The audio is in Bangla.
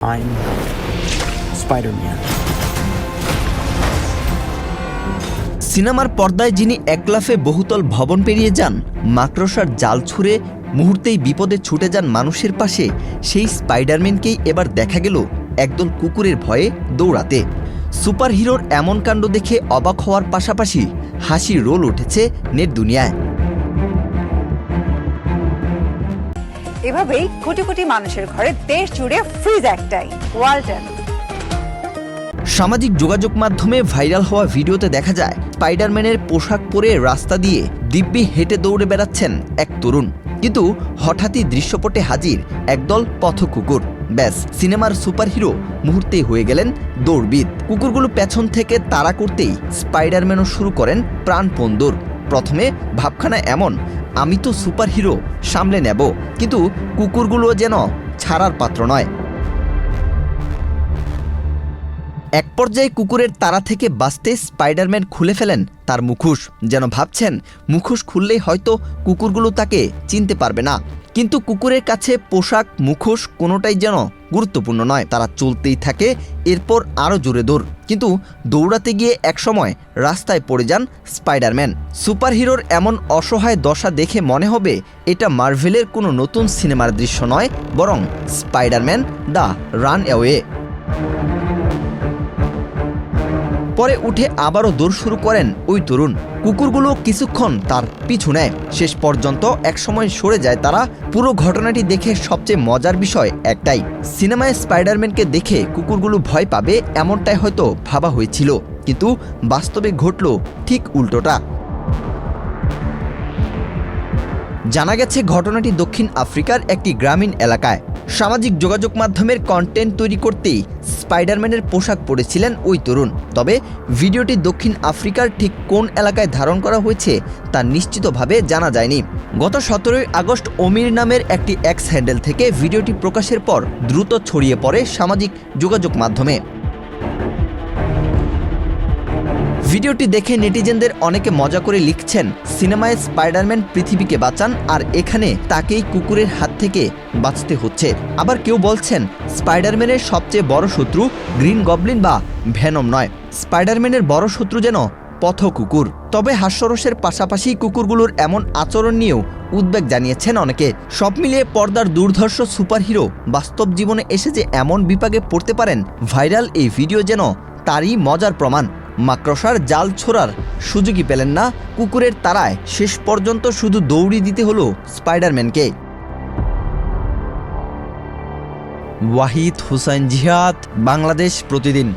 I'm Spider-Man. সিনেমার পর্দায় যিনি একলাফে বহুতল ভবন পেরিয়ে যান, মাকড়সার জাল ছুঁড়ে মুহূর্তেই বিপদে ছুটে যান মানুষের পাশে, সেই স্পাইডারম্যানকেই এবার দেখা গেল একদল কুকুরের ভয়ে দৌড়াতে। সুপারহিরোর এমন কাণ্ড দেখে অবাক হওয়ার পাশাপাশি হাসির রোল উঠেছে নেট দুনিয়ায়। এভাবেই কোটি কোটি মানুষের ঘরে দেশ জুড়ে ফ্রিজ একটাই, ওয়ালটন। সামাজিক যোগাযোগ মাধ্যমে ভাইরাল হওয়া ভিডিওতে দেখা যায় স্পাইডারম্যানের পোশাক পরে রাস্তা দিয়ে দিব্যি হেঁটে দৌড়ে বেড়াচ্ছেন এক তরুণ, কিন্তু হঠাৎই দৃশ্যপটে হাজির একদল পথকুকুর। ব্যাস, সিনেমার সুপারহিরো মুহূর্তেই হয়ে গেলেন দৌড়বিদ। কুকুরগুলো পেছন থেকে তাড়া করতেই স্পাইডারম্যানও শুরু করেন প্রাণপণ দৌড়। প্রথমে ভাবখানা এমন, আমি তো সুপারহিরো, সামলে নেব, কিন্তু কুকুরগুলো যেন ছাড়ার পাত্র নয়। এক পর্যায়ে কুকুরের তাড়া থেকে বাঁচতে স্পাইডারম্যান খুলে ফেলেন তার মুখোশ, যেন ভাবছেন মুখোশ খুললেই হয়তো কুকুরগুলো তাকে চিনতে পারবে না। কিন্তু কুকুরের কাছে পোশাক, মুখোশ কোনোটাই যেন গুরুত্বপূর্ণ নয়। তারা চলতেই থাকে, এরপর আরও জোরে দৌড়। কিন্তু দৌড়াতে গিয়ে একসময় রাস্তায় পড়ে যান স্পাইডারম্যান। সুপারহিরোর এমন অসহায় দশা দেখে মনে হবে এটা মার্ভেলের কোনো নতুন সিনেমার দৃশ্য নয়, বরং স্পাইডারম্যান দ্য রান অ্যাওয়ে। পরে উঠে আবারও দৌড় শুরু করেন ওই তরুণ। কুকুরগুলো কিছুক্ষণ তার পিছু নেয়, শেষ পর্যন্ত একসময় সরে যায় তারা। পুরো ঘটনাটি দেখে সবচেয়ে মজার বিষয় একটাই, সিনেমায় স্পাইডারম্যানকে দেখে কুকুরগুলো ভয় পাবে এমনটাই হয়তো ভাবা হয়েছিল, কিন্তু বাস্তবে ঘটল ঠিক উল্টোটা। জানা গেছে ঘটনাটি দক্ষিণ আফ্রিকার একটি গ্রামীণ এলাকায়। সামাজিক যোগাযোগ মাধ্যমের কন্টেন্ট তৈরি করতেই স্পাইডারম্যানের পোশাক পরেছিলেন ওই তরুণ। তবে ভিডিওটি দক্ষিণ আফ্রিকার ঠিক কোন এলাকায় ধারণ করা হয়েছে তা নিশ্চিতভাবে জানা যায়নি। গত 17 আগস্ট অমির নামের একটি এক্স হ্যান্ডেল থেকে ভিডিওটি প্রকাশের পর দ্রুত ছড়িয়ে পড়ে সামাজিক যোগাযোগ মাধ্যমে। ভিডিওটি দেখে নেটিজেনদের অনেকে মজা করে লিখছেন, সিনেমায় স্পাইডারম্যান পৃথিবীকে বাঁচান, আর এখানে তাকেই কুকুরের হাত থেকে বাঁচতে হচ্ছে। আবার কেউ বলছেন স্পাইডারম্যানের সবচেয়ে বড় শত্রু গ্রিন গবলিন বা ভেনম নয়, স্পাইডারম্যানের বড় শত্রু যেন পথকুকুর। তবে হাস্যরসের পাশাপাশি কুকুরগুলোর এমন আচরণ নিয়েও উদ্বেগ জানিয়েছেন অনেকে। সব মিলিয়ে পর্দার দুর্ধর্ষ সুপারহিরো বাস্তব জীবনে এসে যে এমন বিপাকে পড়তে পারেন, ভাইরাল এই ভিডিও যেন তারই মজার প্রমাণ। মাকড়সার জাল ছোড়ার সুযোগই পেলেন না কুকুরের তাড়ায়, শেষ পর্যন্ত শুধু দৌড়ি দিতে হলো স্পাইডারম্যানকে। ওয়াহিদ হুসাইন জিহাদ, বাংলাদেশ প্রতিদিন।